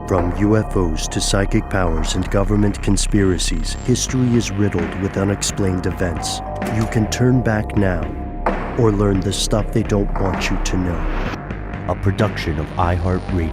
From UFOs to psychic powers and government conspiracies, history is riddled with unexplained events. You can turn back now or learn the stuff they don't want you to know. A production of iHeartRadio.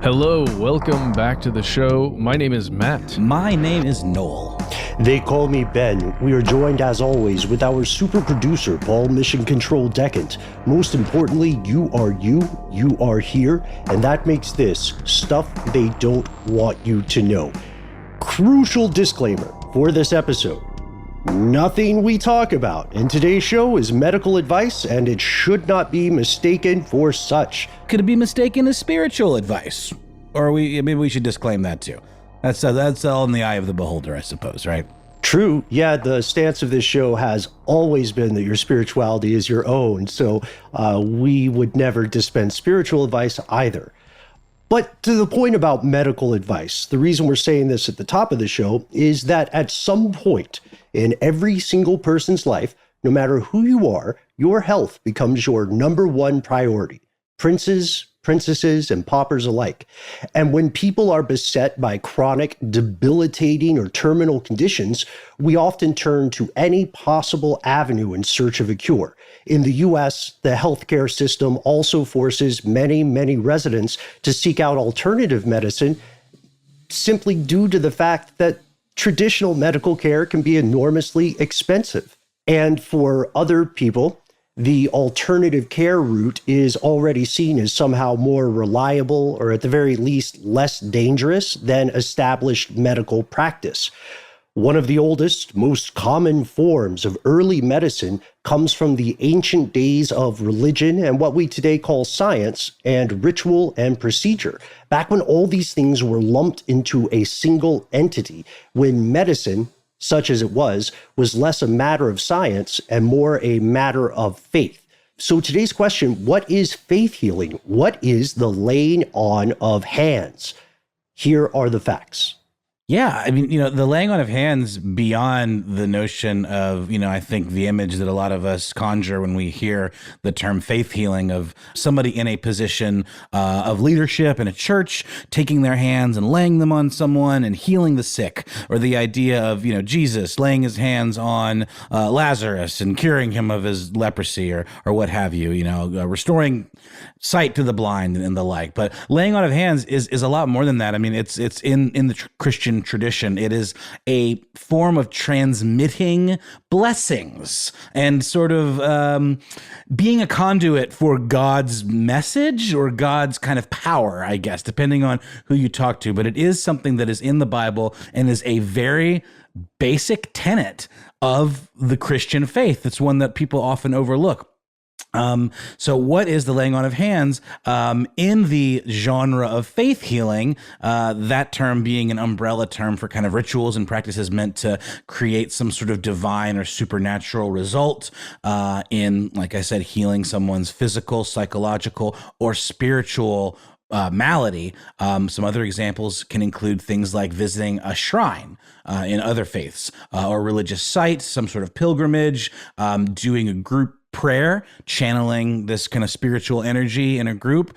Hello, welcome back to the show. My name is Matt. My name is Noel. They call me Ben. We are joined, as always, with our super producer, Paul Mission Control Decant. Most importantly, you are here, and that makes this stuff they don't want you to know. Crucial disclaimer for this episode. Nothing we talk about in today's show is medical advice, and it should not be mistaken for such. Could it be mistaken as spiritual advice? Or maybe we should disclaim that too. That's all in the eye of the beholder, I suppose, right? True. Yeah, the stance of this show has always been that your spirituality is your own, so we would never dispense spiritual advice either. But to the point about medical advice, the reason we're saying this at the top of the show is that at some point in every single person's life, no matter who you are, your health becomes your number one priority. Princes, princesses, and paupers alike. And when people are beset by chronic, debilitating, or terminal conditions, we often turn to any possible avenue in search of a cure. In the US, the healthcare system also forces many, many residents to seek out alternative medicine simply due to the fact that traditional medical care can be enormously expensive. And for other people, the alternative care route is already seen as somehow more reliable, or at the very least less dangerous than established medical practice. One of the oldest, most common forms of early medicine comes from the ancient days of religion and what we today call science and ritual and procedure, back when all these things were lumped into a single entity, when medicine, such as it was less a matter of science and more a matter of faith. So today's question, what is faith healing? What is the laying on of hands? Here are the facts. Yeah, I mean, the laying on of hands beyond the notion of, I think the image that a lot of us conjure when we hear the term faith healing of somebody in a position of leadership in a church, taking their hands and laying them on someone and healing the sick, or the idea of, Jesus laying his hands on Lazarus and curing him of his leprosy or what have you, restoring sight to the blind and the like. But laying on of hands is a lot more than that. I mean, it's in the Christian tradition. It is a form of transmitting blessings and sort of being a conduit for God's message or God's kind of power, I guess, depending on who you talk to. But it is something that is in the Bible and is a very basic tenet of the Christian faith. It's one that people often overlook. So what is the laying on of hands in the genre of faith healing, that term being an umbrella term for kind of rituals and practices meant to create some sort of divine or supernatural result in, like I said, healing someone's physical, psychological, or spiritual malady. Some other examples can include things like visiting a shrine in other faiths or religious site, some sort of pilgrimage, doing a group prayer, channeling this kind of spiritual energy in a group,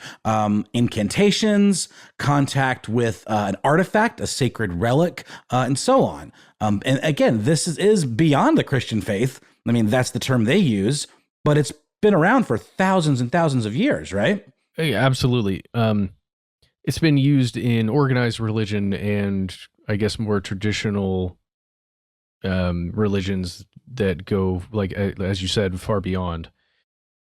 incantations, contact with an artifact, a sacred relic, and so on. And again, this is beyond the Christian faith. I mean, that's the term they use, but it's been around for thousands and thousands of years, right? Yeah, absolutely. It's been used in organized religion and I guess more traditional religions that go, like, as you said, far beyond.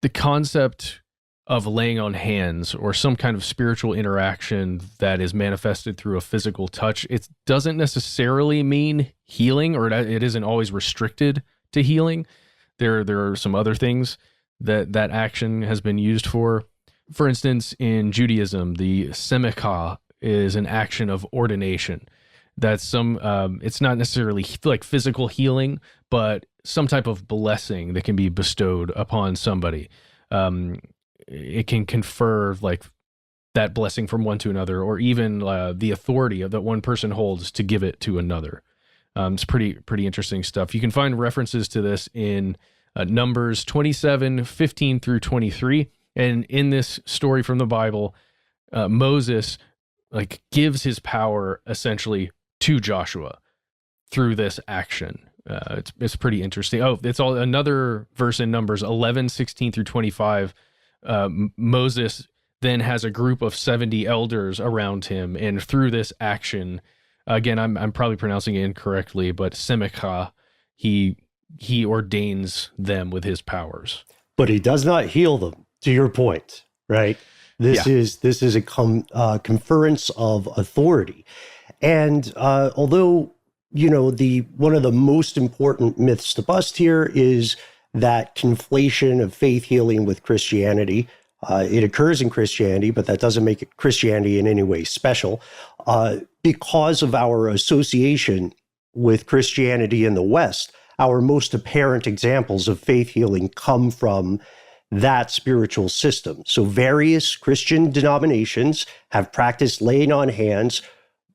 The concept of laying on hands or some kind of spiritual interaction that is manifested through a physical touch, it doesn't necessarily mean healing, or it isn't always restricted to healing. There are some other things that action has been used for. For instance, in Judaism, the semikah is an action of ordination. That's it's not necessarily like physical healing, but some type of blessing that can be bestowed upon somebody. It can confer like that blessing from one to another, or even the authority that one person holds to give it to another. It's pretty interesting stuff. You can find references to this in Numbers 27:15 through 23. And in this story from the Bible, Moses gives his power essentially to Joshua through this action. It's pretty interesting. Oh, it's all another verse in Numbers 11:16 through 25. Moses then has a group of 70 elders around him, and through this action, again, I'm probably pronouncing it incorrectly, but Semicha, he ordains them with his powers. But he does not heal them, to your point, right? This is a conference of authority. And although, one of the most important myths to bust here is that conflation of faith healing with Christianity. It occurs in Christianity, but that doesn't make it Christianity in any way special. Because of our association with Christianity in the West, our most apparent examples of faith healing come from that spiritual system. So various Christian denominations have practiced laying on hands,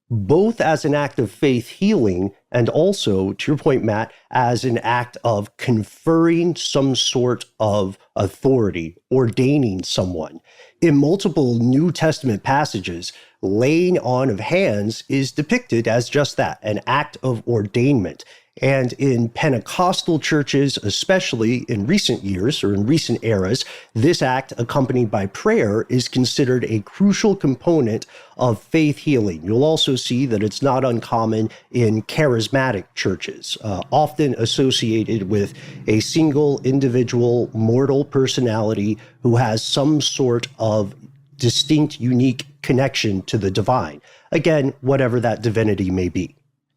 both as an act of faith healing and also, to your point, Matt, as an act of conferring some sort of authority, ordaining someone. In multiple New Testament passages, laying on of hands is depicted as just that, an act of ordainment. And in Pentecostal churches, especially in recent years or in recent eras, this act, accompanied by prayer, is considered a crucial component of faith healing. You'll also see that it's not uncommon in charismatic churches, often associated with a single individual mortal personality who has some sort of distinct, unique connection to the divine. Again, whatever that divinity may be.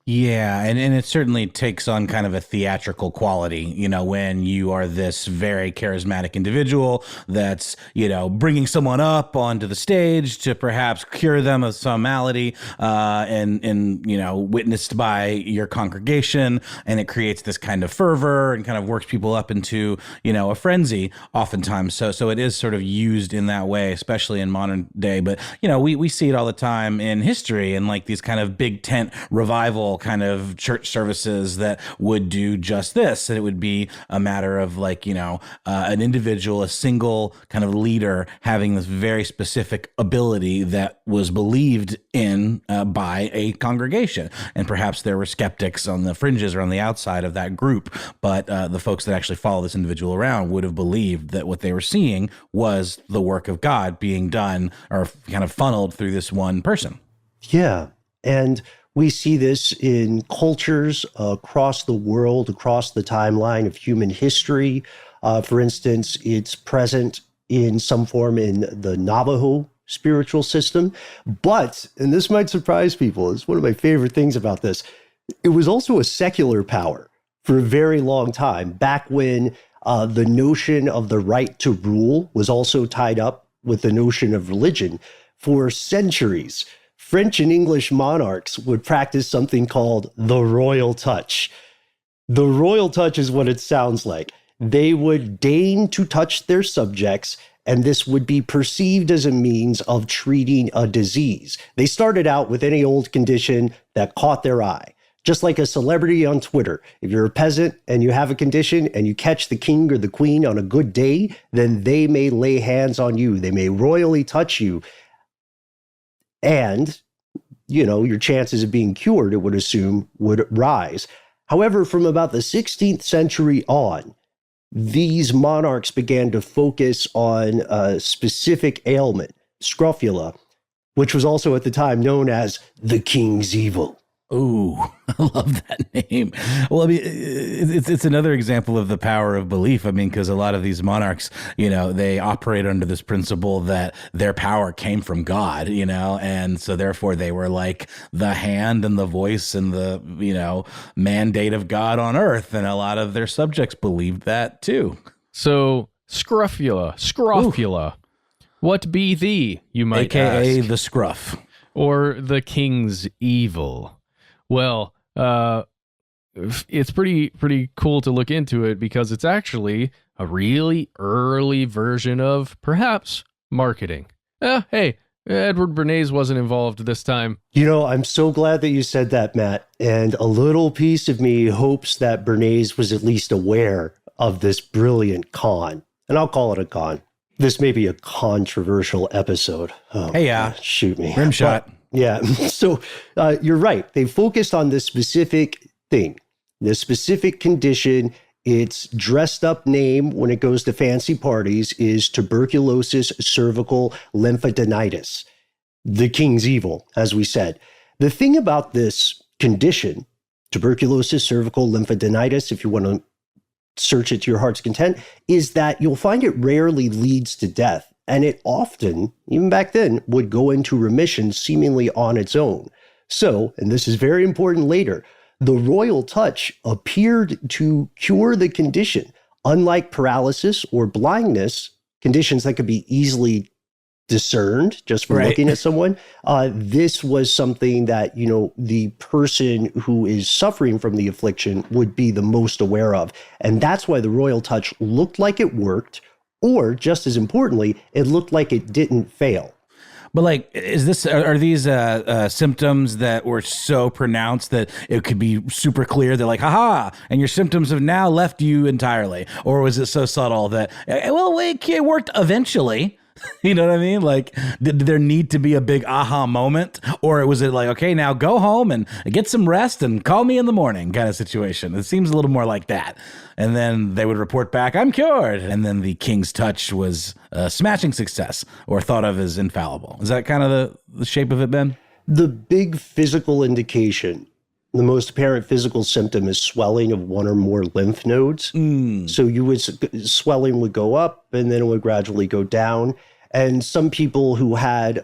Yeah, and it certainly takes on kind of a theatrical quality, when you are this very charismatic individual that's, bringing someone up onto the stage to perhaps cure them of some malady, and witnessed by your congregation, and it creates this kind of fervor and kind of works people up into, a frenzy oftentimes. So it is sort of used in that way, especially in modern day. But, we see it all the time in history and these kind of big tent revival kind of church services that would do just this. And it would be a matter of an individual, a single kind of leader having this very specific ability that was believed in by a congregation. And perhaps there were skeptics on the fringes or on the outside of that group, but the folks that actually follow this individual around would have believed that what they were seeing was the work of God being done or kind of funneled through this one person. Yeah. And we see this in cultures across the world, across the timeline of human history. For instance, it's present in some form in the Navajo spiritual system. But, and this might surprise people, it's one of my favorite things about this, it was also a secular power for a very long time, back when the notion of the right to rule was also tied up with the notion of religion. For centuries, French and English monarchs would practice something called the royal touch. The royal touch is what it sounds like. They would deign to touch their subjects, and this would be perceived as a means of treating a disease. They started out with any old condition that caught their eye. Just like a celebrity on Twitter. If you're a peasant and you have a condition and you catch the king or the queen on a good day, then they may lay hands on you. They may royally touch you. And, your chances of being cured, it would assume, would rise. However, from about the 16th century on, these monarchs began to focus on a specific ailment, scrofula, which was also at the time known as the king's evil. Ooh, I love that name. Well, I mean, it's another example of the power of belief. I mean, because a lot of these monarchs, they operate under this principle that their power came from God, and so therefore they were like the hand and the voice and the, mandate of God on earth. And a lot of their subjects believed that too. So scrofula, Ooh. What be thee, you might AKA ask? the scruff. Or the king's evil. Well, it's pretty cool to look into it because it's actually a really early version of perhaps marketing. Hey, Edward Bernays wasn't involved this time. You know, I'm so glad that you said that, Matt. And a little piece of me hopes that Bernays was at least aware of this brilliant con. And I'll call it a con. This may be a controversial episode. Oh, Hey, yeah. shoot me. Rim shot. Yeah. So you're right. They focused on this specific thing, this specific condition. Its dressed up name when it goes to fancy parties is tuberculosis cervical lymphadenitis, the king's evil, as we said. The thing about this condition, tuberculosis cervical lymphadenitis, if you want to search it to your heart's content, is that you'll find it rarely leads to death. And it often, even back then, would go into remission seemingly on its own. So, and this is very important later, the royal touch appeared to cure the condition. Unlike paralysis or blindness, conditions that could be easily discerned just from looking at someone, this was something that, you know, the person who is suffering from the affliction would be the most aware of. And that's why the royal touch looked like it worked, or just as importantly, it looked like it didn't fail. But like, are these symptoms that were so pronounced that it could be super clear? They're like, haha, and your symptoms have now left you entirely. Or was it so subtle that, well, it worked eventually? You know what I mean? Like, did there need to be a big aha moment? Or was it like, okay, now go home and get some rest and call me in the morning kind of situation? It seems a little more like that. And then they would report back, I'm cured. And then the king's touch was a smashing success or thought of as infallible. Is that kind of the shape of it, Ben? The big physical indication, the most apparent physical symptom is swelling of one or more lymph nodes. So swelling would go up and then it would gradually go down. And some people who had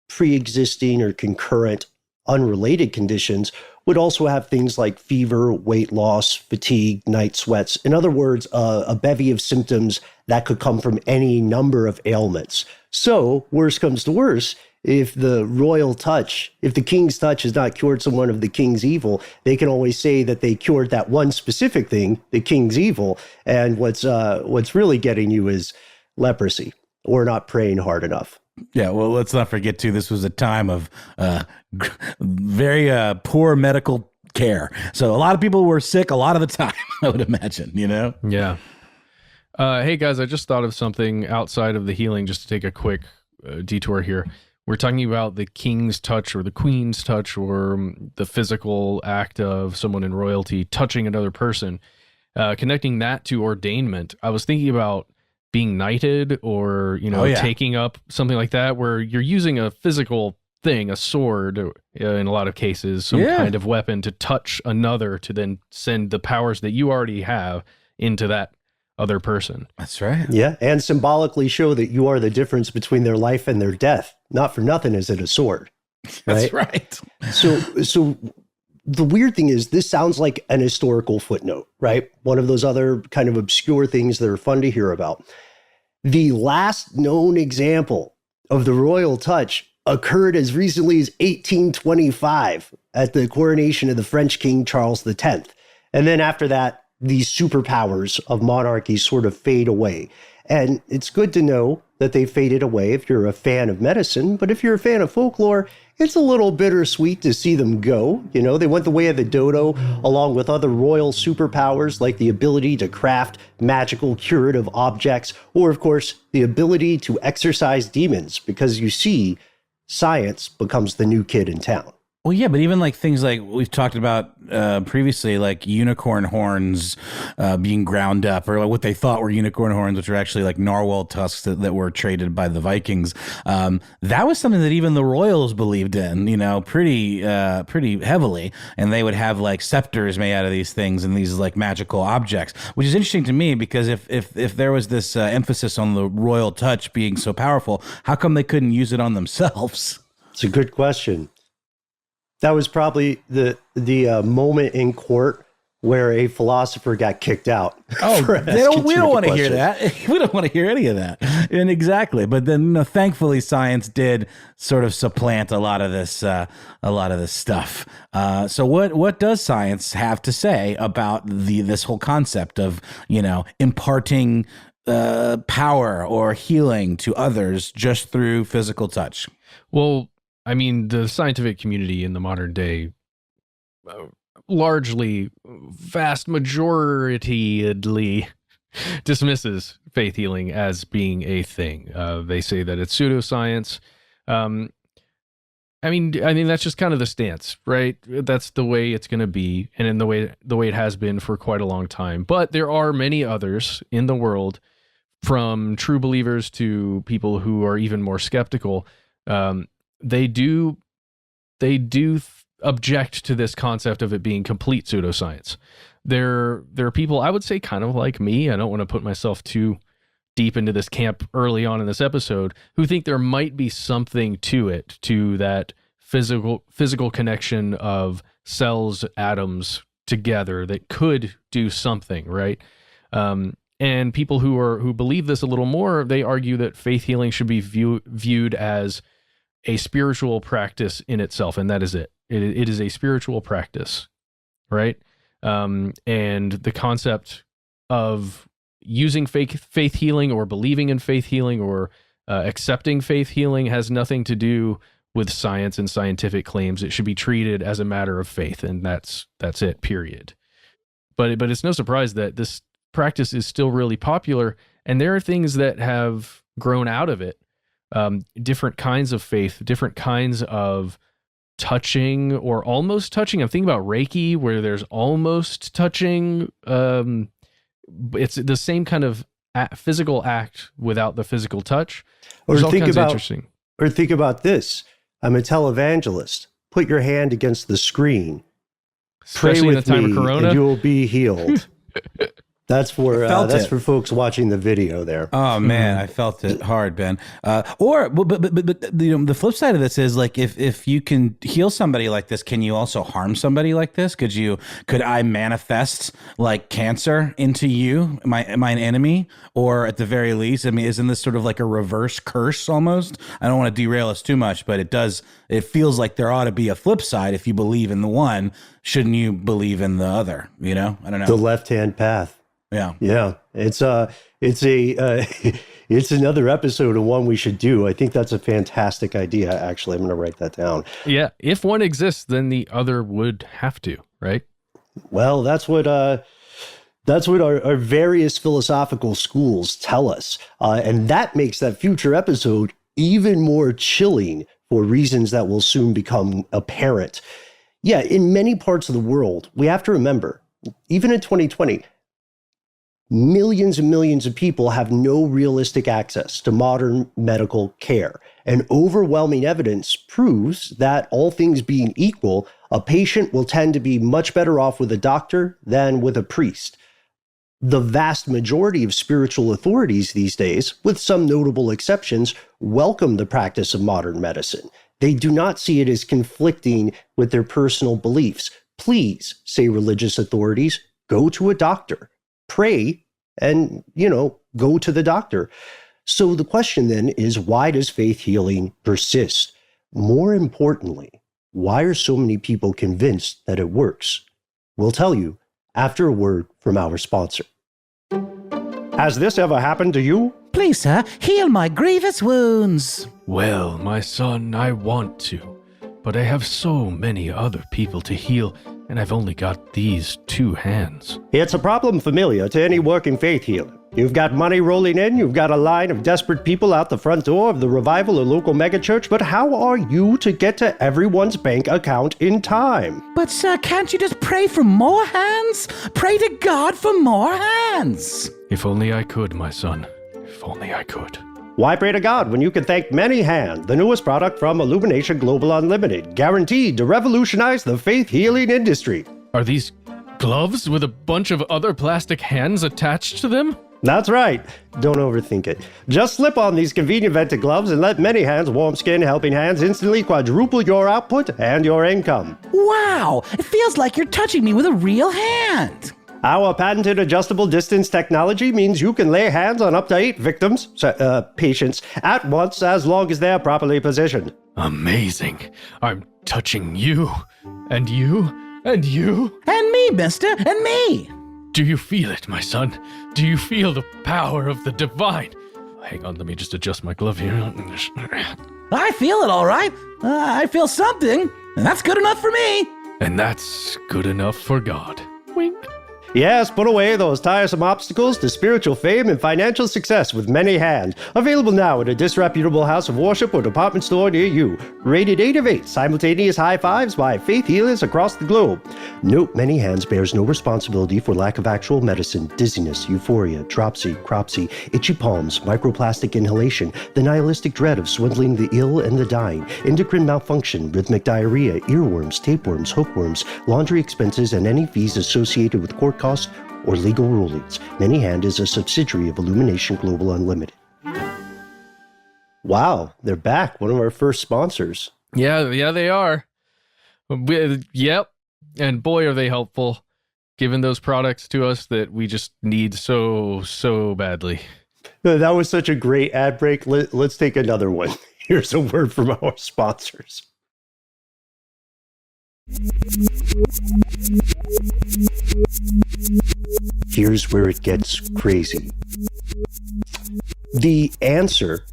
pre-existing or concurrent unrelated conditions would also have things like fever, weight loss, fatigue, night sweats. In other words, a bevy of symptoms that could come from any number of ailments. So worst comes to worst, if the royal touch, if the king's touch has not cured someone of the king's evil, they can always say that they cured that one specific thing, the king's evil. And what's really getting you is leprosy or not praying hard enough. Yeah, well, let's not forget, too, this was a time of very poor medical care. So a lot of people were sick a lot of the time, I would imagine, you know? Yeah. Hey, guys, I just thought of something outside of the healing, just to take a quick detour here. We're talking about the king's touch or the queen's touch or the physical act of someone in royalty touching another person. Connecting that to ordainment, I was thinking about being knighted or, taking up something like that, where you're using a physical thing, a sword, in a lot of cases, some kind of weapon to touch another to then send the powers that you already have into that other person. That's right. Yeah, and symbolically show that you are the difference between their life and their death. Not for nothing is it a sword. Right? That's right. So the weird thing is this sounds like an historical footnote, right? One of those other kind of obscure things that are fun to hear about. The last known example of the royal touch occurred as recently as 1825 at the coronation of the French King Charles X. And then after that, these superpowers of monarchy sort of fade away. And it's good to know that they faded away if you're a fan of medicine, but if you're a fan of folklore, it's a little bittersweet to see them go. You know, they went the way of the dodo, along with other royal superpowers like the ability to craft magical curative objects, or of course, the ability to exorcise demons, because you see, science becomes the new kid in town. Well, yeah, but even like things like we've talked about previously, like unicorn horns being ground up, or like what they thought were unicorn horns, which are actually like narwhal tusks that were traded by the Vikings. That was something that even the royals believed in, pretty heavily. And they would have like scepters made out of these things and these like magical objects, which is interesting to me because if there was this emphasis on the royal touch being so powerful, how come they couldn't use it on themselves? It's a good question. That was probably the moment in court where a philosopher got kicked out. Oh, we don't want to hear that. We don't want to hear any of that. And exactly. But then, thankfully, science did sort of supplant a lot of this stuff. So what does science have to say about this whole concept of imparting power or healing to others just through physical touch? Well, I mean, the scientific community in the modern day largely, vast majorityly dismisses faith healing as being a thing. They say that it's pseudoscience. I mean, that's just kind of the stance, right? That's the way it's going to be, and in the way it has been for quite a long time. But there are many others in the world, from true believers to people who are even more skeptical. They do object to this concept of it being complete pseudoscience. There are people, I would say, kind of like me. I don't want to put myself too deep into this camp early on in this episode, who think there might be something to it, to that physical connection of cells, atoms together that could do something, right? And people who believe this a little more, they argue that faith healing should be viewed as a spiritual practice in itself, and that is it. It is a spiritual practice, right? And the concept of using faith healing or believing in faith healing or accepting faith healing has nothing to do with science and scientific claims. It should be treated as a matter of faith, and that's it, period. But it's no surprise that this practice is still really popular, and there are things that have grown out of it. Different kinds of faith, different kinds of touching or almost touching. I'm thinking about Reiki, where there's almost touching. It's the same kind of physical act without the physical touch. Or think about this. I'm a televangelist. Put your hand against the screen. Especially Pray in with the time me, of Corona. and you will be healed. That's for folks watching the video there. Oh man, I felt it hard, Ben. But the flip side of this is, like, if you can heal somebody like this, can you also harm somebody like this? Could I manifest like cancer into you, my enemy, or at the very least, I mean, isn't this sort of like a reverse curse almost? I don't want to derail us too much, but it feels like there ought to be a flip side. If you believe in the one, shouldn't you believe in the other? You know, I don't know. The left-hand path. Yeah. It's another episode and one we should do. I think that's a fantastic idea. Actually, I'm going to write that down. Yeah. If one exists, then the other would have to, right? Well, that's what our various philosophical schools tell us. And that makes that future episode even more chilling for reasons that will soon become apparent. Yeah. In many parts of the world, we have to remember, even in 2020, millions and millions of people have no realistic access to modern medical care. And overwhelming evidence proves that, all things being equal, a patient will tend to be much better off with a doctor than with a priest. The vast majority of spiritual authorities these days, with some notable exceptions, welcome the practice of modern medicine. They do not see it as conflicting with their personal beliefs. Please, say religious authorities, go to a doctor. Pray and, go to the doctor. So the question then is, why does faith healing persist? More importantly, why are so many people convinced that it works? We'll tell you after a word from our sponsor. Has this ever happened to you? Please, sir, heal my grievous wounds. Well, my son, I want to, but I have so many other people to heal, and I've only got these 2 hands. It's a problem familiar to any working faith healer. You've got money rolling in, you've got a line of desperate people out the front door of the revival or local megachurch, but how are you to get to everyone's bank account in time? But, sir, can't you just pray for more hands? Pray to God for more hands. If only I could, my son. If only I could. Why pray to God when you can thank Many Hand, the newest product from Illumination Global Unlimited, guaranteed to revolutionize the faith healing industry? Are these gloves with a bunch of other plastic hands attached to them? That's right. Don't overthink it. Just slip on these convenient vented gloves and let Many Hand's warm skin helping hands instantly quadruple your output and your income. Wow, it feels like you're touching me with a real hand. Our patented adjustable distance technology means you can lay hands on up to 8 patients, at once, as long as they're properly positioned. Amazing. I'm touching you, and you, and you. And me, mister, and me. Do you feel it, my son? Do you feel the power of the divine? Hang on, let me just adjust my glove here. I feel it all right. I feel something, and that's good enough for me. And that's good enough for God. Wink. Yes, put away those tiresome obstacles to spiritual fame and financial success with many hands. Available now at a disreputable house of worship or department store near you. Rated 8 of 8. Simultaneous high fives by faith healers across the globe. Note, many hands bears no responsibility for lack of actual medicine, dizziness, euphoria, dropsy, cropsy, itchy palms, microplastic inhalation, the nihilistic dread of swindling the ill and the dying, endocrine malfunction, rhythmic diarrhea, earworms, tapeworms, hookworms, laundry expenses, and any fees associated with court costs or legal rulings. Manyhand is a subsidiary of Illumination Global Unlimited. Wow, they're back. One of our first sponsors. Yeah, they are. Yep. And boy, are they helpful, giving those products to us that we just need so badly. That was such a great ad break. Let's take another one. Here's a word from our sponsors. Here's where it gets crazy. The answer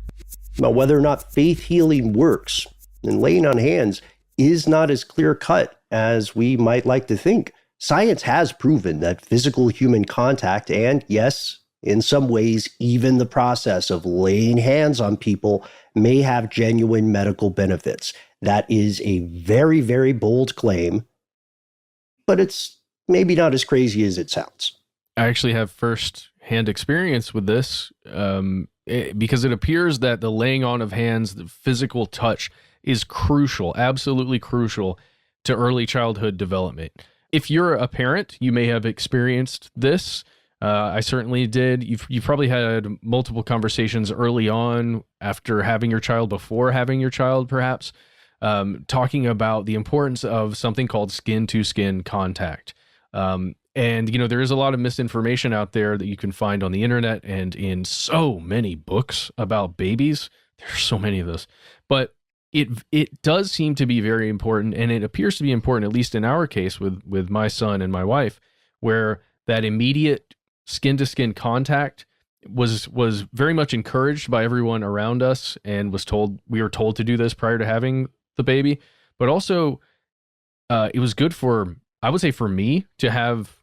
about whether or not faith healing works and laying on hands is not as clear cut as we might like to think. Science has proven that physical human contact and, yes, in some ways, even the process of laying hands on people may have genuine medical benefits. That is a very, very bold claim, but it's maybe not as crazy as it sounds. I actually have first-hand experience with this because it appears that the laying on of hands, the physical touch, is crucial, absolutely crucial to early childhood development. If you're a parent, you may have experienced this. I certainly did. You've probably had multiple conversations early on after having your child, before having your child, perhaps, talking about the importance of something called skin-to-skin contact. And, there is a lot of misinformation out there that you can find on the internet and in so many books about babies. There's so many of those. But it does seem to be very important, and it appears to be important, at least in our case with my son and my wife, where that immediate skin-to-skin contact was very much encouraged by everyone around us, and we were told to do this prior to having the baby. But also, it was good for, I would say, for me to have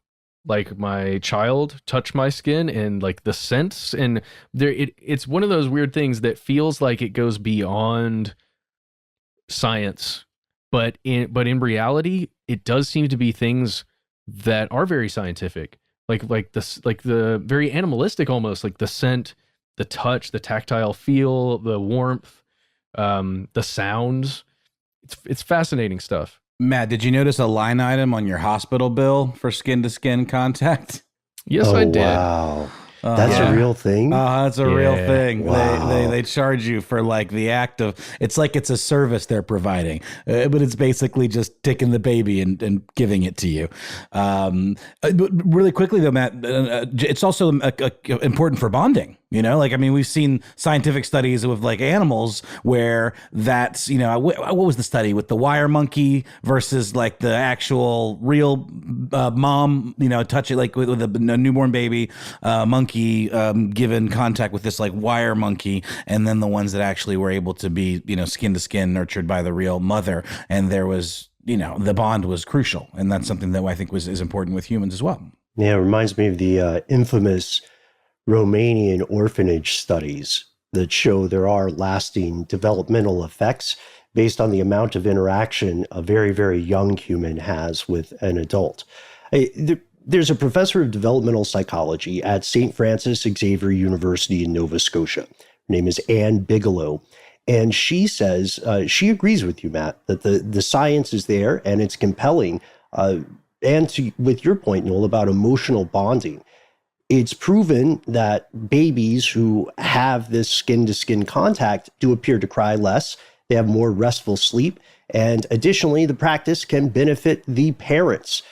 like my child touch my skin and like the scents, and it's one of those weird things that feels like it goes beyond science, but in reality, it does seem to be things that are very scientific, like the very animalistic, almost like the scent, the touch, the tactile feel, the warmth, the sounds. It's fascinating stuff. Matt, did you notice a line item on your hospital bill for skin-to-skin contact? Yes, I did. Wow. That's a real thing? That's a real thing. Wow. They charge you for like the act of, it's like it's a service they're providing, but it's basically just taking the baby and giving it to you. But really quickly though, Matt, it's also important for bonding. We've seen scientific studies with like animals where that's, what was the study with the wire monkey versus like the actual real mom, touch it like with a newborn baby monkey given contact with this like wire monkey, and then the ones that actually were able to be, skin to skin nurtured by the real mother. And there was, the bond was crucial. And that's something that I think is important with humans as well. Yeah, it reminds me of the infamous Romanian orphanage studies that show there are lasting developmental effects based on the amount of interaction a very, very young human has with an adult. There's a professor of developmental psychology at St. Francis Xavier University in Nova Scotia. Her name is Anne Bigelow. And she says, she agrees with you, Matt, that the science is there and it's compelling. With your point, Noel, about emotional bonding, it's proven that babies who have this skin-to-skin contact do appear to cry less. They have more restful sleep. And additionally, the practice can benefit the parents.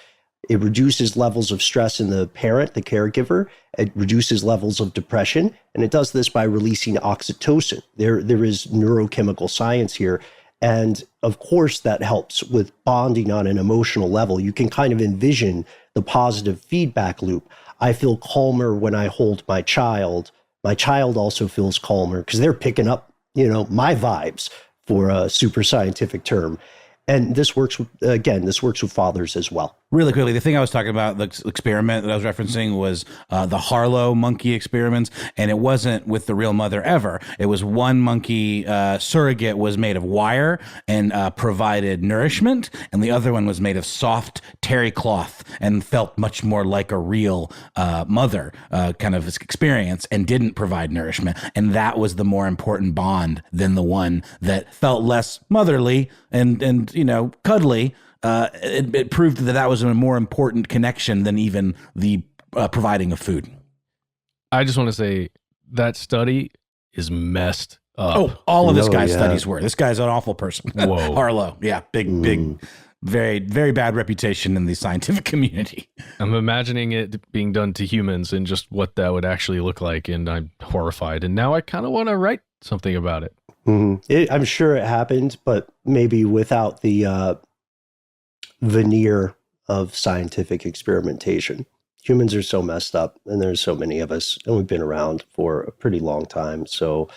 It reduces levels of stress in the parent, the caregiver. It reduces levels of depression. And it does this by releasing oxytocin. There is neurochemical science here And of course, that helps with bonding on an emotional level. You can kind of envision the positive feedback loop. I feel calmer when I hold my child. My child also feels calmer because they're picking up, my vibes, for a super scientific term. And this works with fathers as well. Really quickly, the thing I was talking about, the experiment that I was referencing was the Harlow monkey experiments, and it wasn't with the real mother ever. It was one monkey surrogate was made of wire and provided nourishment, and the other one was made of soft terry cloth and felt much more like a real mother kind of experience and didn't provide nourishment. And that was the more important bond than the one that felt less motherly and cuddly. It proved that was a more important connection than even the providing of food. I just want to say that study is messed up. Oh, all of this guy's studies were. This guy's an awful person. Whoa. Harlow. Yeah. Big, very, very bad reputation in the scientific community. I'm imagining it being done to humans and just what that would actually look like. And I'm horrified. And now I kind of want to write something about it. Mm-hmm. I'm sure it happened, but maybe without the veneer of scientific experimentation. Humans are so messed up, and there's so many of us, and we've been around for a pretty long time. So,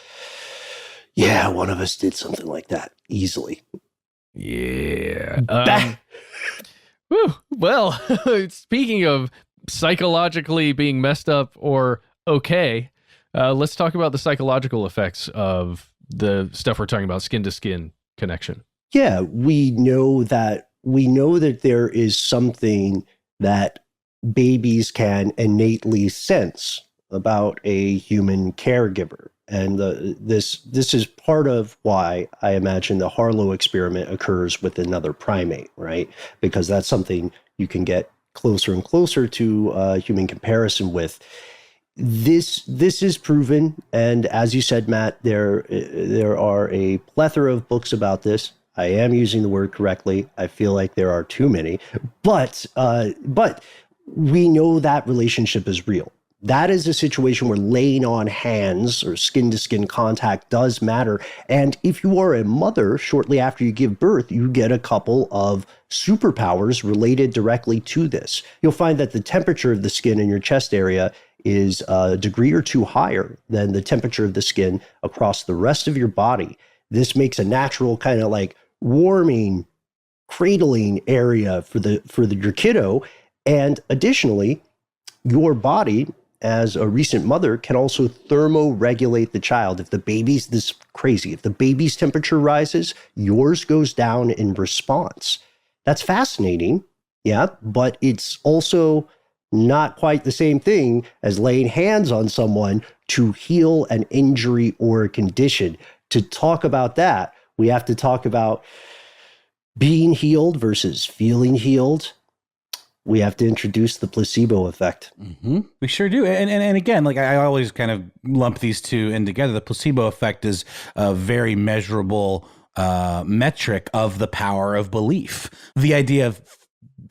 yeah, one of us did something like that easily. Yeah. Well, speaking of psychologically being messed up or okay, let's talk about the psychological effects of the stuff we're talking about, skin-to-skin connection. Yeah, we know that there is something that babies can innately sense about a human caregiver. And this is part of why I imagine the Harlow experiment occurs with another primate, right? Because that's something you can get closer and closer to human comparison with. This is proven, and as you said, Matt, there are a plethora of books about this. I am using the word correctly. I feel like there are too many, but we know that relationship is real. That is a situation where laying on hands or skin-to-skin contact does matter. And if you are a mother, shortly after you give birth, you get a couple of superpowers related directly to this. You'll find that the temperature of the skin in your chest area is a degree or two higher than the temperature of the skin across the rest of your body. This makes a natural kind of like warming, cradling area for your kiddo. And additionally, your body, as a recent mother, can also thermoregulate the child. If the baby's if the baby's temperature rises, yours goes down in response. That's fascinating, yeah, but it's also not quite the same thing as laying hands on someone to heal an injury or a condition. To talk about that, we have to talk about being healed versus feeling healed. We have to introduce the placebo effect. Mm-hmm. We sure do. And again, like I always kind of lump these two in together. The placebo effect is a very measurable metric of the power of belief. The idea of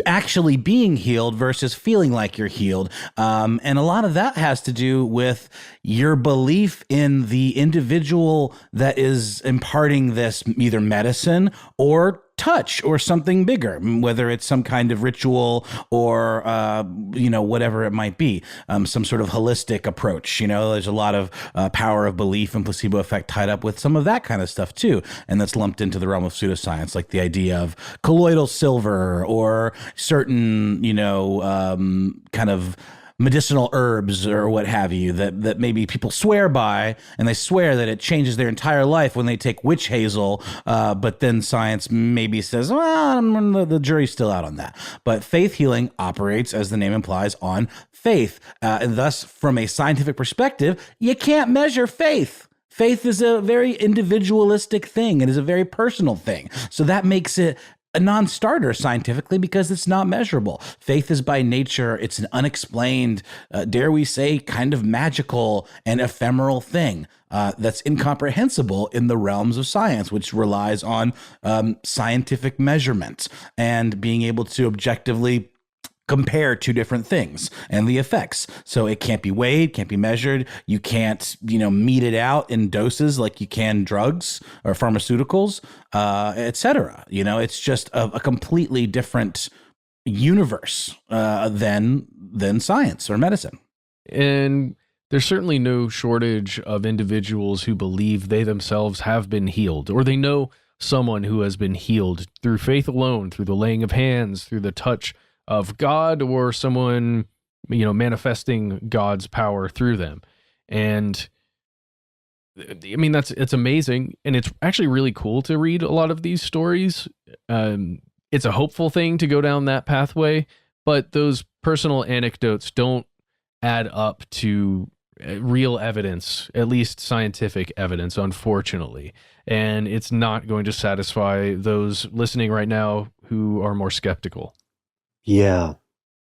actually being healed versus feeling like you're healed. And a lot of that has to do with your belief in the individual that is imparting this, either medicine or touch or something bigger, whether it's some kind of ritual or, whatever it might be, some sort of holistic approach. There's a lot of power of belief and placebo effect tied up with some of that kind of stuff too. And that's lumped into the realm of pseudoscience, like the idea of colloidal silver or certain, kind of medicinal herbs or what have you that maybe people swear by, and they swear that it changes their entire life when they take witch hazel, but then science maybe says, well, the jury's still out on that. But faith healing operates, as the name implies, on faith. And thus, from a scientific perspective, you can't measure faith. Faith is a very individualistic thing. It is a very personal thing. So that makes it a non-starter scientifically because it's not measurable. Faith is by nature, it's an unexplained, dare we say, kind of magical and ephemeral thing that's incomprehensible in the realms of science, which relies on scientific measurements and being able to objectively compare two different things and the effects. So it can't be weighed, can't be measured. You can't, mete it out in doses like you can drugs or pharmaceuticals, et cetera. It's just a completely different universe than science or medicine. And there's certainly no shortage of individuals who believe they themselves have been healed, or they know someone who has been healed through faith alone, through the laying of hands, through the touch of God, or someone, manifesting God's power through them. And I mean, it's amazing. And it's actually really cool to read a lot of these stories. It's a hopeful thing to go down that pathway, but those personal anecdotes don't add up to real evidence, at least scientific evidence, unfortunately. And it's not going to satisfy those listening right now who are more skeptical. Yeah.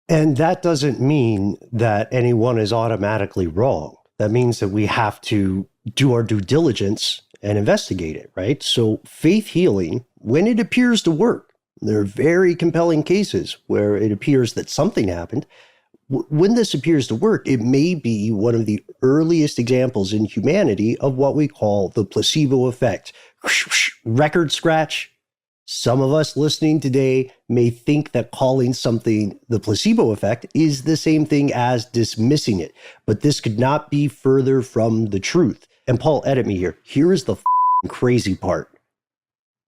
And that doesn't mean that anyone is automatically wrong. That means that we have to do our due diligence and investigate it, right? So faith healing, when it appears to work, there are very compelling cases where it appears that something happened. When this appears to work, it may be one of the earliest examples in humanity of what we call the placebo effect. Record scratch. Some of us listening today may think that calling something the placebo effect is the same thing as dismissing it, but this could not be further from the truth. And Paul, edit me here. Here is the crazy part.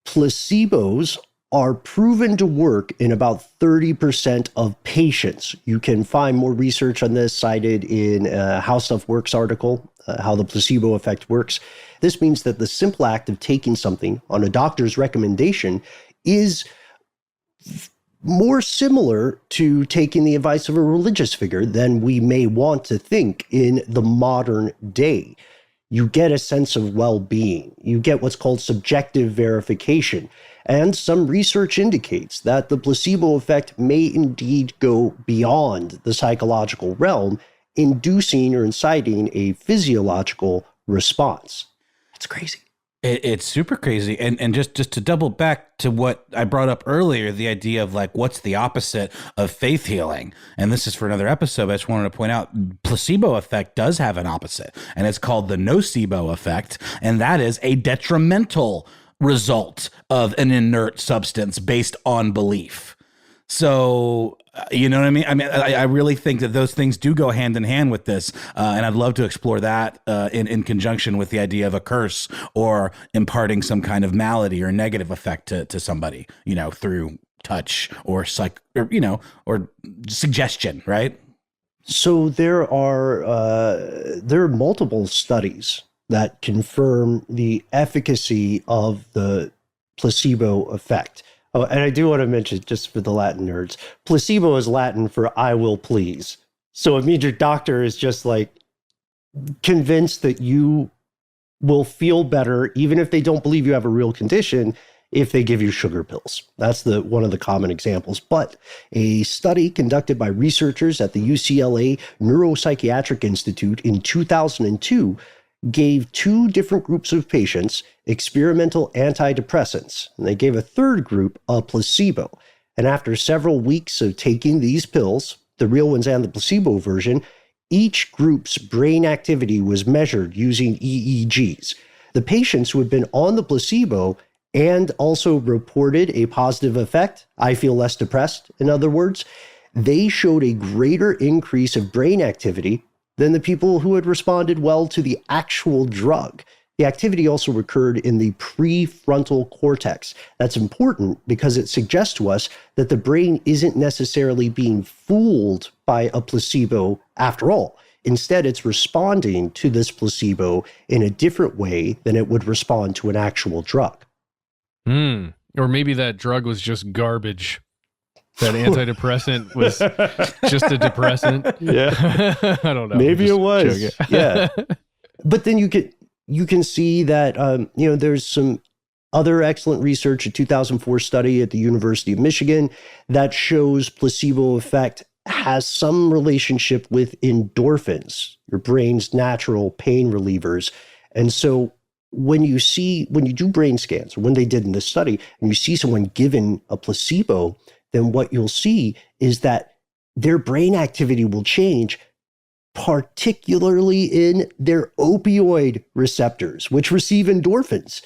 Placebos are proven to work in about 30% of patients. You can find more research on this cited in a How Stuff Works article, how the placebo effect works. This means that the simple act of taking something on a doctor's recommendation is more similar to taking the advice of a religious figure than we may want to think in the modern day. You get a sense of well-being. You get what's called subjective verification. And some research indicates that the placebo effect may indeed go beyond the psychological realm, inducing or inciting a physiological response. It's crazy. It's super crazy. And just to double back to what I brought up earlier, the idea of like, what's the opposite of faith healing? And this is for another episode. I just wanted to point out placebo effect does have an opposite, and it's called the nocebo effect. And that is a detrimental result of an inert substance based on belief. So, you know what I mean? I really think that those things do go hand in hand with this. And I'd love to explore that in conjunction with the idea of a curse or imparting some kind of malady or negative effect to somebody, through touch or or suggestion, right? So there are multiple studies that confirm the efficacy of the placebo effect. Oh, and I do want to mention, just for the Latin nerds, placebo is Latin for I will please. So it means your doctor is just like convinced that you will feel better, even if they don't believe you have a real condition, if they give you sugar pills. That's one of the common examples. But a study conducted by researchers at the UCLA Neuropsychiatric Institute in 2002 gave two different groups of patients experimental antidepressants, and they gave a third group a placebo. And after several weeks of taking these pills, the real ones and the placebo version, each group's brain activity was measured using EEGs. The patients who had been on the placebo and also reported a positive effect, I feel less depressed, in other words, they showed a greater increase of brain activity than the people who had responded well to the actual drug. The activity also occurred in the prefrontal cortex. That's important because it suggests to us that the brain isn't necessarily being fooled by a placebo after all. Instead, it's responding to this placebo in a different way than it would respond to an actual drug. Or maybe that drug was just garbage. That antidepressant was just a depressant. Yeah. I don't know. Maybe it was. Yeah. But then you can see that, there's some other excellent research, a 2004 study at the University of Michigan that shows placebo effect has some relationship with endorphins, your brain's natural pain relievers. And so when you do brain scans, or when they did in this study, and you see someone given a placebo, then what you'll see is that their brain activity will change, particularly in their opioid receptors, which receive endorphins.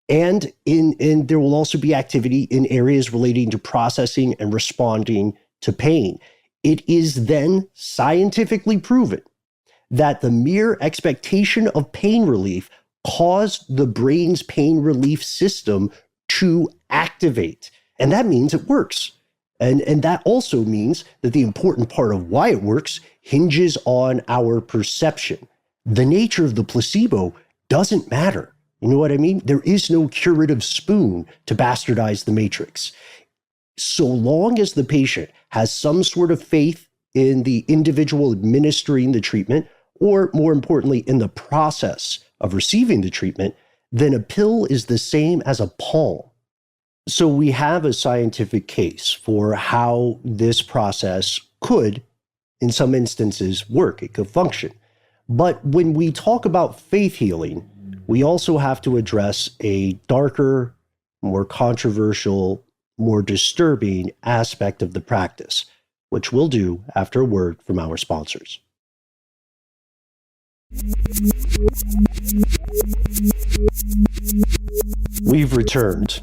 And there will also be activity in areas relating to processing and responding to pain. It is then scientifically proven that the mere expectation of pain relief caused the brain's pain relief system to activate. And that means it works. And that also means that the important part of why it works hinges on our perception. The nature of the placebo doesn't matter. You know what I mean? There is no curative spoon to bastardize the matrix. So long as the patient has some sort of faith in the individual administering the treatment, or more importantly, in the process of receiving the treatment, then a pill is the same as a palm. So we have a scientific case for how this process could, in some instances, work. It could function. But when we talk about faith healing, we also have to address a darker, more controversial, more disturbing aspect of the practice, which we'll do after a word from our sponsors. We've returned.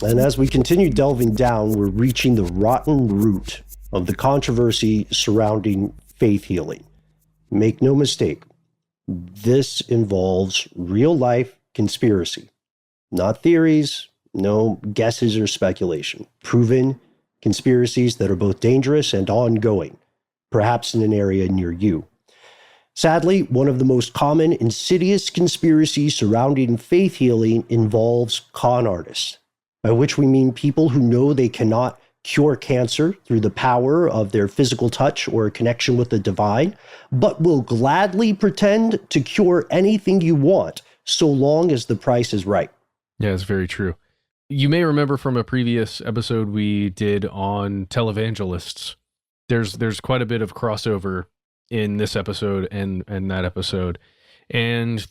And as we continue delving down, we're reaching the rotten root of the controversy surrounding faith healing. Make no mistake, this involves real-life conspiracy, not theories, no guesses or speculation. Proven conspiracies that are both dangerous and ongoing, perhaps in an area near you. Sadly, one of the most common insidious conspiracies surrounding faith healing involves con artists, by which we mean people who know they cannot cure cancer through the power of their physical touch or connection with the divine, but will gladly pretend to cure anything you want, so long as the price is right. Yeah, it's very true. You may remember from a previous episode we did on televangelists. There's quite a bit of crossover in this episode and that episode. And,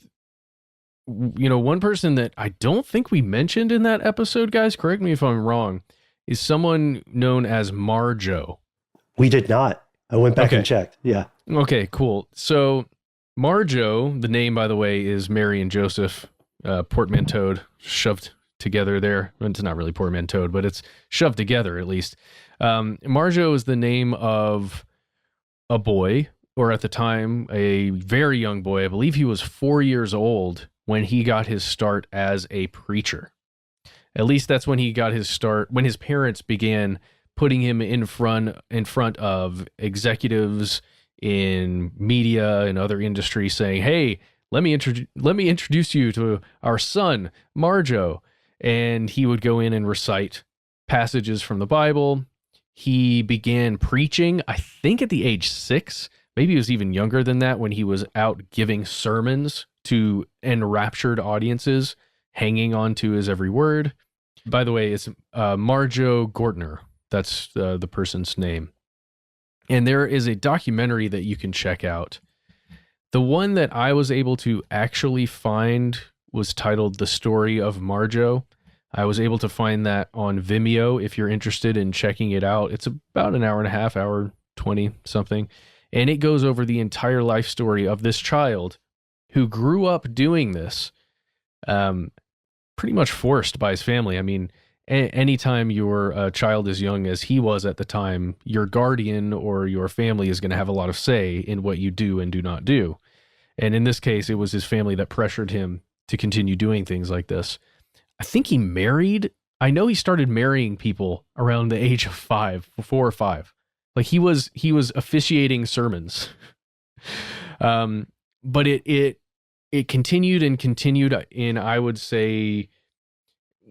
you know, one person that I don't think we mentioned in that episode, guys, correct me if I'm wrong, is someone known as Marjo. We did not. I went back and checked. Yeah. Okay, cool. So Marjo, the name, by the way, is Mary and Joseph portmanteaued, shoved together there. It's not really portmanteaued, but it's shoved together at least. Marjo is the name of a boy, or at the time, a very young boy. I believe he was 4 years old when he got his start as a preacher. At least that's when he got his start, when his parents began putting him in front of executives in media and other industries saying, "Hey, let me introduce you to our son, Marjo." And he would go in and recite passages from the Bible. He began preaching, I think at the age 6. Maybe he was even younger than that when he was out giving sermons to enraptured audiences, hanging on to his every word. By the way, it's Marjo Gortner. That's the person's name. And there is a documentary that you can check out. The one that I was able to actually find was titled The Story of Marjo. I was able to find that on Vimeo if you're interested in checking it out. It's about an hour and a half, hour 20 something. And it goes over the entire life story of this child who grew up doing this, pretty much forced by his family. I mean, anytime your child is young as he was at the time, your guardian or your family is going to have a lot of say in what you do and do not do. And in this case, it was his family that pressured him to continue doing things like this. I think he married. I know he started marrying people around the age of 4 or 5. Like he was officiating sermons. But it continued and continued in, I would say,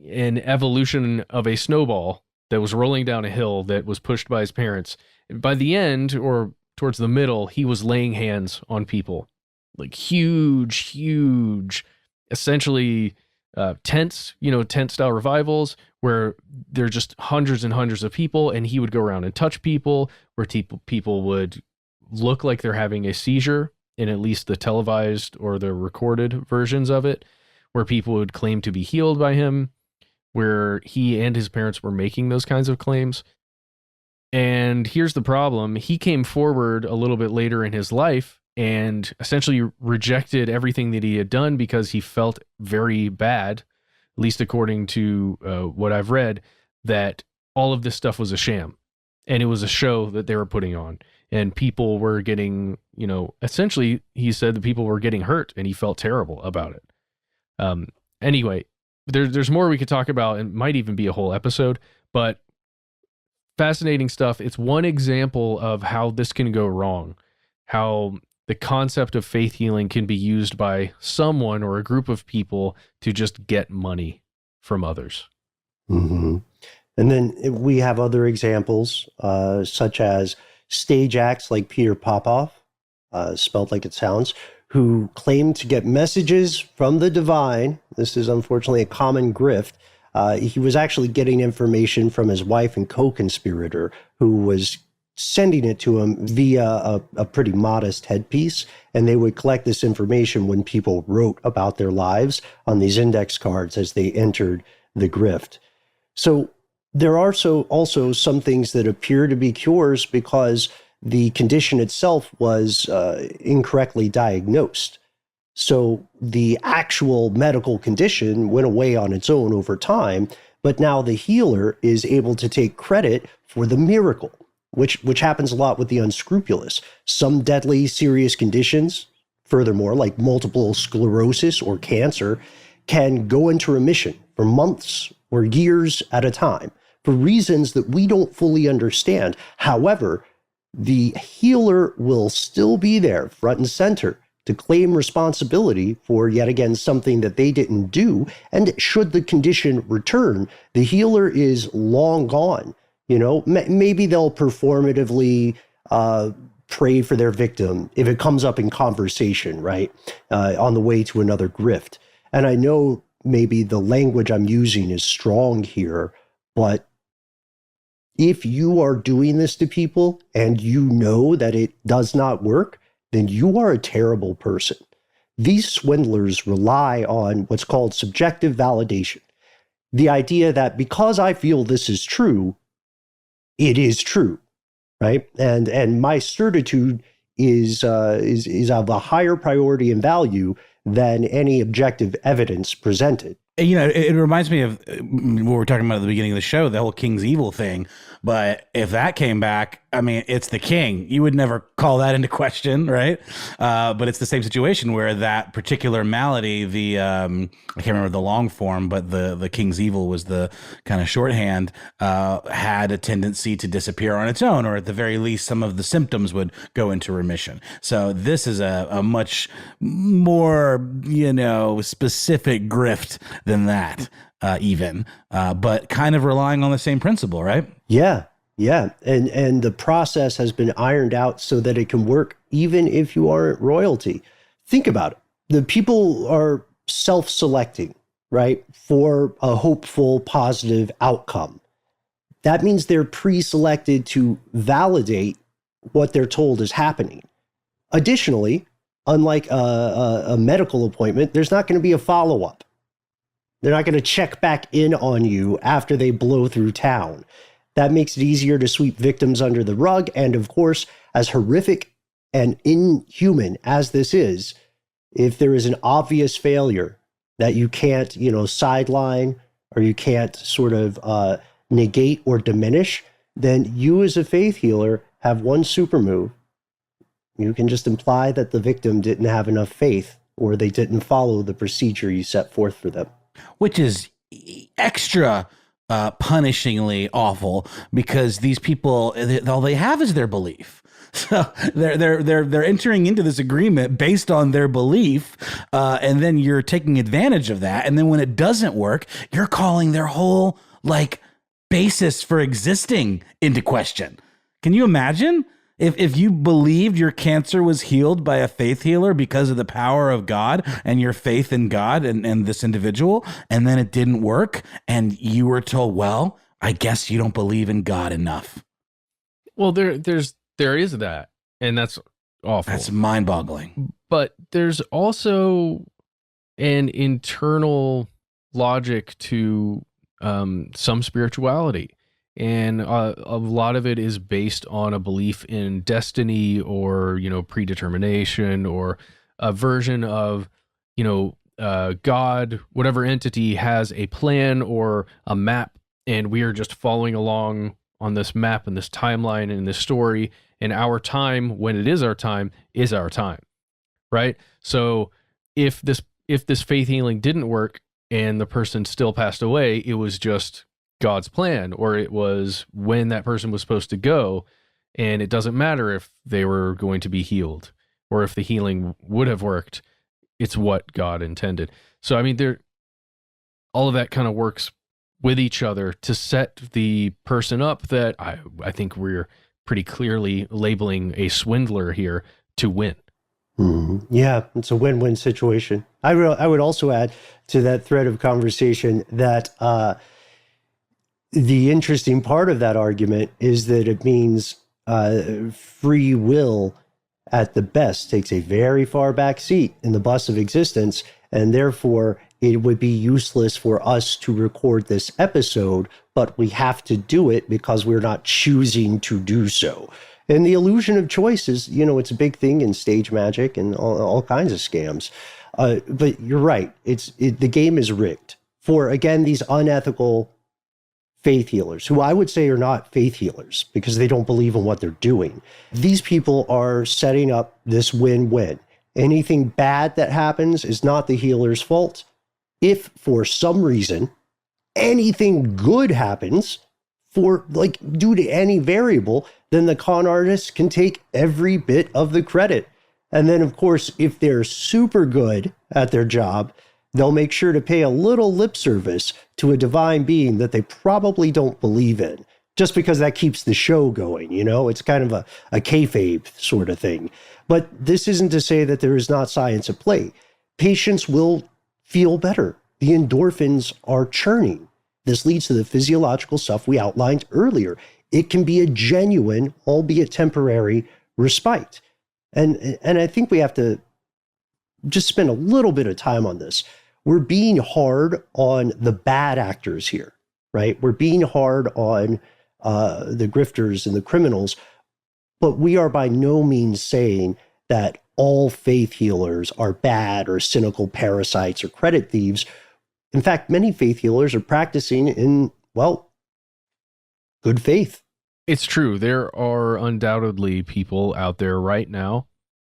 an evolution of a snowball that was rolling down a hill that was pushed by his parents. By the end, or towards the middle, he was laying hands on people. Like huge, essentially tent style revivals where there are just hundreds and hundreds of people, and he would go around and touch people, where people would look like they're having a seizure in at least the televised or the recorded versions of it, where people would claim to be healed by him, where he and his parents were making those kinds of claims. And here's the problem. He came forward a little bit later in his life and essentially rejected everything that he had done because he felt very bad, at least according to what I've read, that all of this stuff was a sham. And it was a show that they were putting on. And people were getting, essentially, he said that people were getting hurt, and he felt terrible about it. Anyway, there's more we could talk about, and might even be a whole episode, but fascinating stuff. It's one example of how this can go wrong, how the concept of faith healing can be used by someone or a group of people to just get money from others. Mm-hmm. And then we have other examples, such as stage acts like Peter Popoff, spelled like it sounds, who claimed to get messages from the divine. This is unfortunately a common grift. He was actually getting information from his wife and co-conspirator, who was sending it to him via a pretty modest headpiece. And they would collect this information when people wrote about their lives on these index cards as they entered the grift. So there are also some things that appear to be cures because the condition itself was incorrectly diagnosed. So the actual medical condition went away on its own over time, but now the healer is able to take credit for the miracle, which happens a lot with the unscrupulous. Some deadly serious conditions, furthermore, like multiple sclerosis or cancer, can go into remission for months or years at a time for reasons that we don't fully understand. However, the healer will still be there front and center to claim responsibility for, yet again, something that they didn't do. And should the condition return, the healer is long gone. Maybe they'll performatively pray for their victim if it comes up in conversation, right, on the way to another grift. And I know maybe the language I'm using is strong here, but if you are doing this to people and you know that it does not work, then you are a terrible person. These swindlers rely on what's called subjective validation. The idea that because I feel this is true, it is true, right? And my certitude is of a higher priority and value than any objective evidence presented. It reminds me of what we were talking about at the beginning of the show, the whole King's Evil thing. But if that came back, it's the king. You would never call that into question, right? But it's the same situation where that particular malady, I can't remember the long form, but the King's Evil was the kind of shorthand, had a tendency to disappear on its own, or at the very least, some of the symptoms would go into remission. So this is a much more, specific grift than that, but kind of relying on the same principle, right? Yeah. And the process has been ironed out so that it can work even if you aren't royalty. Think about it. The people are self-selecting, right, for a hopeful, positive outcome. That means they're pre-selected to validate what they're told is happening. Additionally, unlike a medical appointment, there's not going to be a follow-up. They're not going to check back in on you after they blow through town. That makes it easier to sweep victims under the rug. And of course, as horrific and inhuman as this is, if there is an obvious failure that you can't, sideline or you can't sort of negate or diminish, then you as a faith healer have one super move. You can just imply that the victim didn't have enough faith or they didn't follow the procedure you set forth for them. Which is extra punishingly awful because these people, all they have is their belief. So they're entering into this agreement based on their belief, and then you're taking advantage of that. And then when it doesn't work, you're calling their whole basis for existing into question. Can you imagine? If you believed your cancer was healed by a faith healer because of the power of God and your faith in God and this individual, and then it didn't work, and you were told, well, I guess you don't believe in God enough. Well, there is that, and that's awful. That's mind-boggling. But there's also an internal logic to some spirituality. And a lot of it is based on a belief in destiny or, predetermination, or a version of, God, whatever entity has a plan or a map, and we are just following along on this map and this timeline and this story, and our time, when it is our time, is our time, right? So if this faith healing didn't work and the person still passed away, it was just God's plan, or it was when that person was supposed to go, and it doesn't matter if they were going to be healed or if the healing would have worked. It's what God intended. So I mean, all of that kind of works with each other to set the person up that I think we're pretty clearly labeling a swindler here to win. Mm-hmm. Yeah, it's a win-win situation. I would also add to that thread of conversation that the interesting part of that argument is that it means free will at the best takes a very far back seat in the bus of existence, and therefore it would be useless for us to record this episode, but we have to do it because we're not choosing to do so. And the illusion of choice is, it's a big thing in stage magic and all kinds of scams. But you're right. The game is rigged for, again, these unethical faith healers, who I would say are not faith healers because they don't believe in what they're doing. These people are setting up this win-win. Anything bad that happens is not the healer's fault. If for some reason anything good happens, due to any variable, then the con artist can take every bit of the credit. And then, of course, if they're super good at their job, they'll make sure to pay a little lip service to a divine being that they probably don't believe in, just because that keeps the show going. It's kind of a kayfabe sort of thing. But this isn't to say that there is not science at play. Patients will feel better. The endorphins are churning. This leads to the physiological stuff we outlined earlier. It can be a genuine, albeit temporary, respite. And I think we have to just spend a little bit of time on this. We're being hard on the bad actors here, right? We're being hard on the grifters and the criminals, but we are by no means saying that all faith healers are bad or cynical parasites or credit thieves. In fact, many faith healers are practicing in, good faith. It's true. There are undoubtedly people out there right now,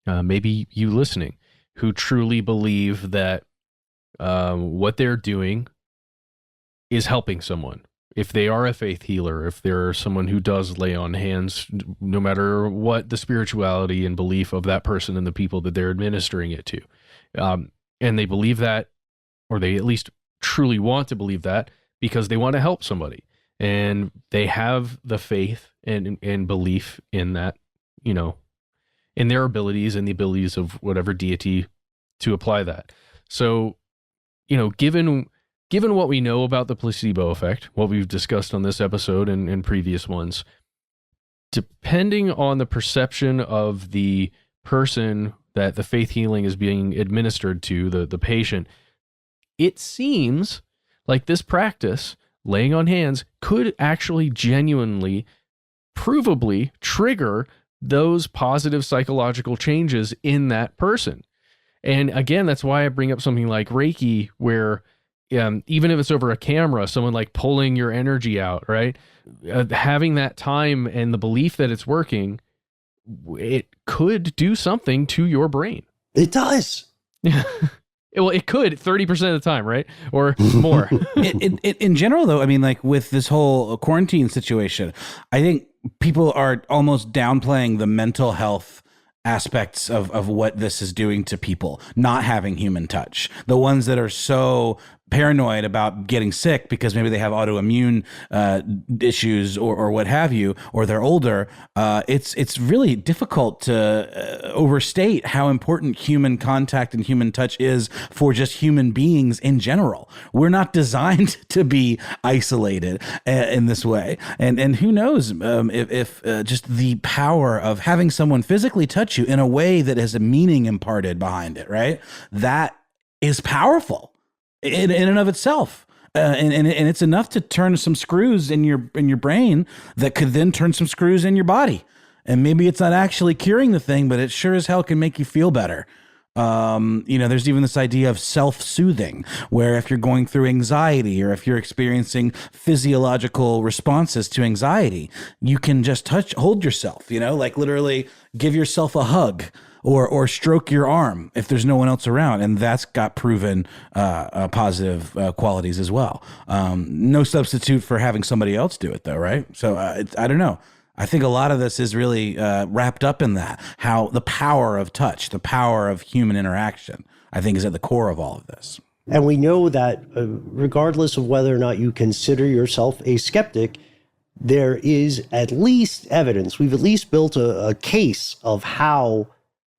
maybe you listening, who truly believe that what they're doing is helping someone. If they are a faith healer, if they're someone who does lay on hands, no matter what the spirituality and belief of that person and the people that they're administering it to, and they believe that, or they at least truly want to believe that because they want to help somebody, and they have the faith and belief in that, in their abilities and the abilities of whatever deity to apply that. So, given what we know about the placebo effect, what we've discussed on this episode and previous ones, depending on the perception of the person that the faith healing is being administered to, the patient, it seems like this practice, laying on hands, could actually genuinely, provably trigger those positive psychological changes in that person. And again, that's why I bring up something like Reiki, where even if it's over a camera, someone like pulling your energy out, right? Having that time and the belief that it's working, it could do something to your brain. It does. Well, it could 30% of the time, right? Or more. In general, though, I mean, like with this whole quarantine situation, I think people are almost downplaying the mental health aspects of what this is doing to people, not having human touch. The ones that are so paranoid about getting sick because maybe they have autoimmune issues or what have you, or they're older, it's really difficult to overstate how important human contact and human touch is for just human beings in general. We're not designed to be isolated in this way. And who knows if just the power of having someone physically touch you in a way that has a meaning imparted behind it, right? That is powerful in and of itself. And it's enough to turn some screws in your brain that could then turn some screws in your body. And maybe it's not actually curing the thing, but it sure as hell can make you feel better. There's even this idea of self-soothing, where if you're going through anxiety or if you're experiencing physiological responses to anxiety, you can just hold yourself, like literally give yourself a hug or stroke your arm if there's no one else around. And that's got proven positive qualities as well. No substitute for having somebody else do it though, right? So I don't know. I think a lot of this is really wrapped up in that, how the power of touch, the power of human interaction, I think is at the core of all of this. And we know that regardless of whether or not you consider yourself a skeptic, there is at least evidence. We've at least built a case of how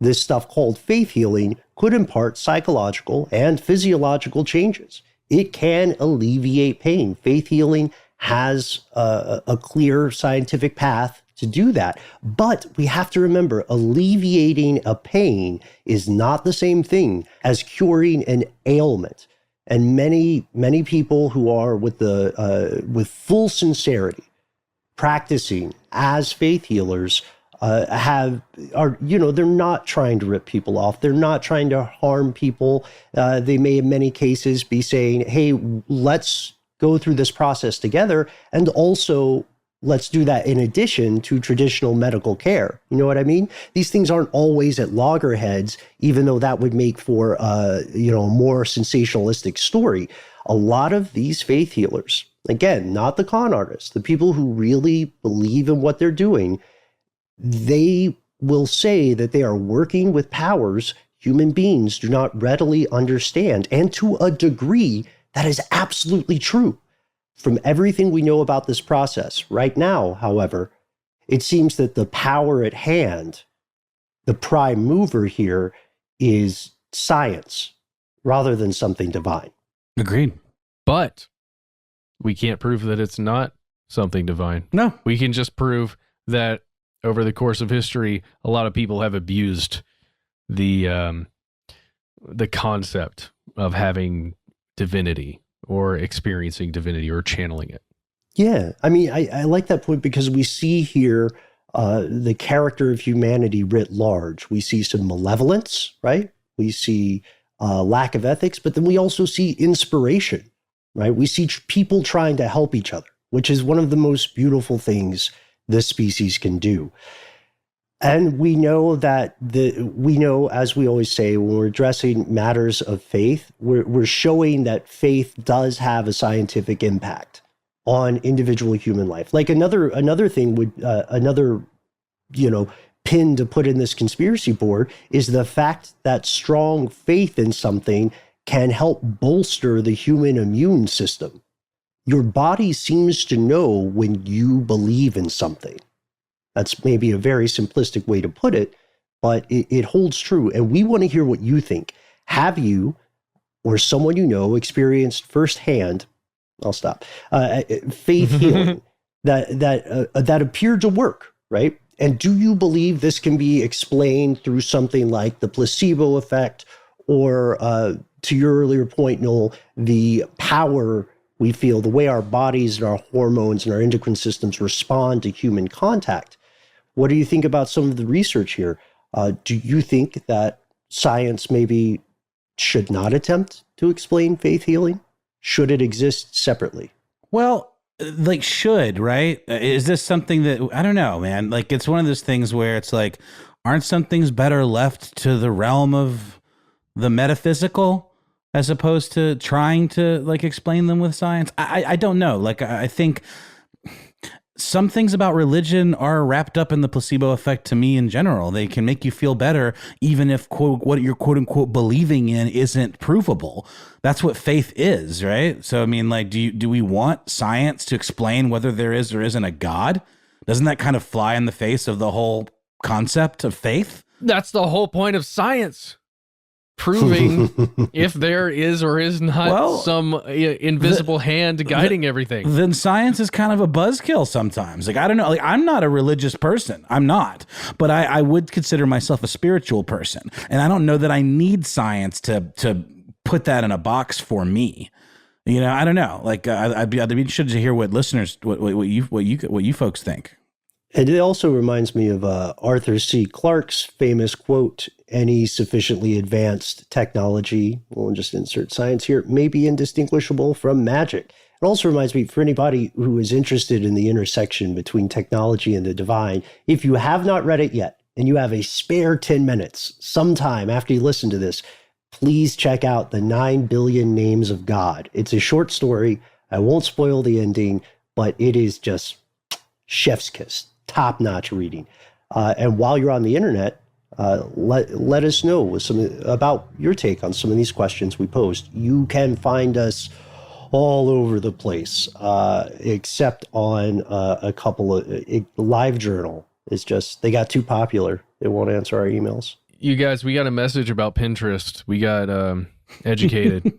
this stuff called faith healing could impart psychological and physiological changes. It can alleviate pain. Faith healing has a clear scientific path to do that. But we have to remember, alleviating a pain is not the same thing as curing an ailment. And many people who are with full sincerity practicing as faith healers they're not trying to rip people off. They're not trying to harm people. They may in many cases be saying, hey, let's go through this process together. And also let's do that in addition to traditional medical care. You know what I mean? These things aren't always at loggerheads, even though that would make for a more sensationalistic story. A lot of these faith healers, again, not the con artists, the people who really believe in what they're doing, they will say that they are working with powers human beings do not readily understand. And to a degree, that is absolutely true. From everything we know about this process right now, however, it seems that the power at hand, the prime mover here, is science rather than something divine. Agreed. But we can't prove that it's not something divine. No. We can just prove that over the course of history, a lot of people have abused the concept of having divinity or experiencing divinity or channeling it. Yeah, I mean, I like that point because we see here the character of humanity writ large. We see some malevolence, right? We see lack of ethics, but then we also see inspiration, right? We see people trying to help each other, which is one of the most beautiful things this species can do. And we know that as we always say, when we're addressing matters of faith, we're showing that faith does have a scientific impact on individual human life. Like another thing would pin to put in this conspiracy board is the fact that strong faith in something can help bolster the human immune system. Your body seems to know when you believe in something. That's maybe a very simplistic way to put it, but it holds true. And we want to hear what you think. Have you or someone you know experienced firsthand, I'll stop, faith healing that appeared to work, right? And do you believe this can be explained through something like the placebo effect or, to your earlier point, Noel, the power we feel, the way our bodies and our hormones and our endocrine systems respond to human contact? What do you think about some of the research here? Do you think that science maybe should not attempt to explain faith healing? Should it exist separately? Well, like should, right? Is this something that, I don't know, man. Like it's one of those things where it's like, aren't some things better left to the realm of the metaphysical as opposed to trying to like explain them with science? I don't know. Like I think some things about religion are wrapped up in the placebo effect to me in general. They can make you feel better even if what you're quote unquote believing in isn't provable. That's what faith is, right? So I mean, like, do we want science to explain whether there is or isn't a God? Doesn't that kind of fly in the face of the whole concept of faith? That's the whole point of science. Proving if there is or is not some invisible hand guiding everything. Then science is kind of a buzzkill sometimes. Like, I don't know. Like, I'm not a religious person. I'm not. But I would consider myself a spiritual person. And I don't know that I need science to put that in a box for me. I don't know. Like, I'd be interested to hear what listeners, what you folks think. And it also reminds me of Arthur C. Clarke's famous quote, any sufficiently advanced technology, we'll just insert science here, may be indistinguishable from magic. It also reminds me, for anybody who is interested in the intersection between technology and the divine, if you have not read it yet, and you have a spare 10 minutes, sometime after you listen to this, please check out The 9 Billion Names of God. It's a short story. I won't spoil the ending, but it is just chef's kiss, top-notch reading. And while you're on the internet, let us know about your take on some of these questions we post. You can find us all over the place, except on a couple of LiveJournal. It's just, they got too popular. They won't answer our emails. You guys, we got a message about Pinterest. We got educated.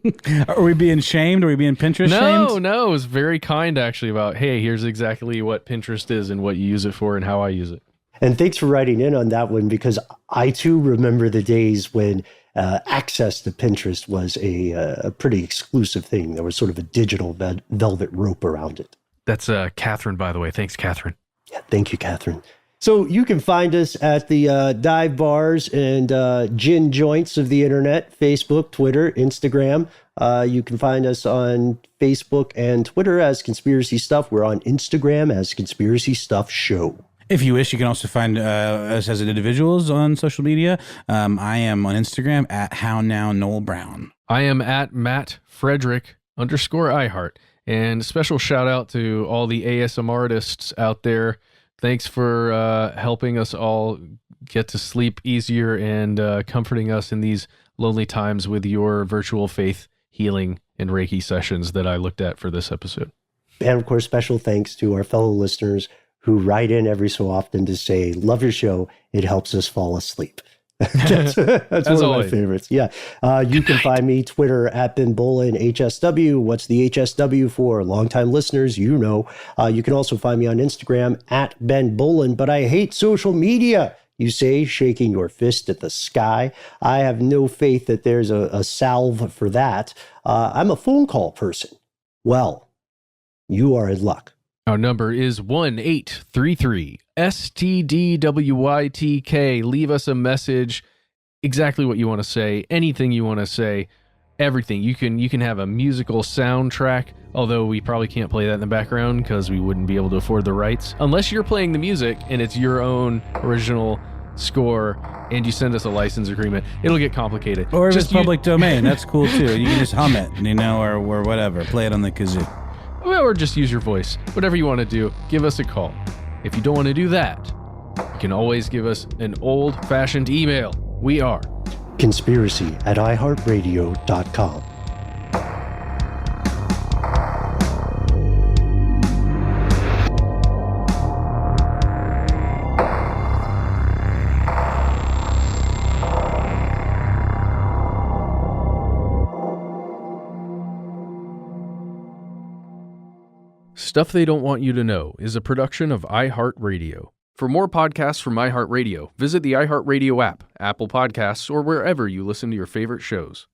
Are we being shamed? Are we being Pinterest shamed? No. It was very kind, actually, about, hey, here's exactly what Pinterest is and what you use it for and how I use it. And thanks for writing in on that one, because I, too, remember the days when access to Pinterest was a pretty exclusive thing. There was sort of a digital velvet rope around it. That's Catherine, by the way. Thanks, Catherine. Yeah, thank you, Catherine. So you can find us at the dive bars and gin joints of the internet, Facebook, Twitter, Instagram. You can find us on Facebook and Twitter as Conspiracy Stuff. We're on Instagram as Conspiracy Stuff Show. If you wish, you can also find us as individuals on social media. I am on Instagram at HowNowNoelBrown. I am at MattFrederick_iHeart. And a special shout out to all the ASMR artists out there. Thanks for helping us all get to sleep easier and comforting us in these lonely times with your virtual faith healing and Reiki sessions that I looked at for this episode. And of course, special thanks to our fellow listeners who write in every so often to say, love your show. It helps us fall asleep. That's one of my favorites. Yeah. You can find me Twitter at Ben Bolin, HSW. What's the HSW for? Longtime listeners, you know. You can also find me on Instagram at Ben Bolin, but I hate social media. You say, shaking your fist at the sky. I have no faith that there's a salve for that. I'm a phone call person. Well, you are in luck. Our number is 1-833-STDWYTK. Leave us a message, exactly what you want to say, anything you want to say, everything. You can have a musical soundtrack, although we probably can't play that in the background because we wouldn't be able to afford the rights. Unless you're playing the music and it's your own original score and you send us a license agreement, it'll get complicated. Or if it's public domain, that's cool too. You can just hum it, or whatever. Play it on the kazoo. Or just use your voice. Whatever you want to do, give us a call. If you don't want to do that, you can always give us an old-fashioned email. We are conspiracy@iHeartRadio.com. Stuff They Don't Want You to Know is a production of iHeartRadio. For more podcasts from iHeartRadio, visit the iHeartRadio app, Apple Podcasts, or wherever you listen to your favorite shows.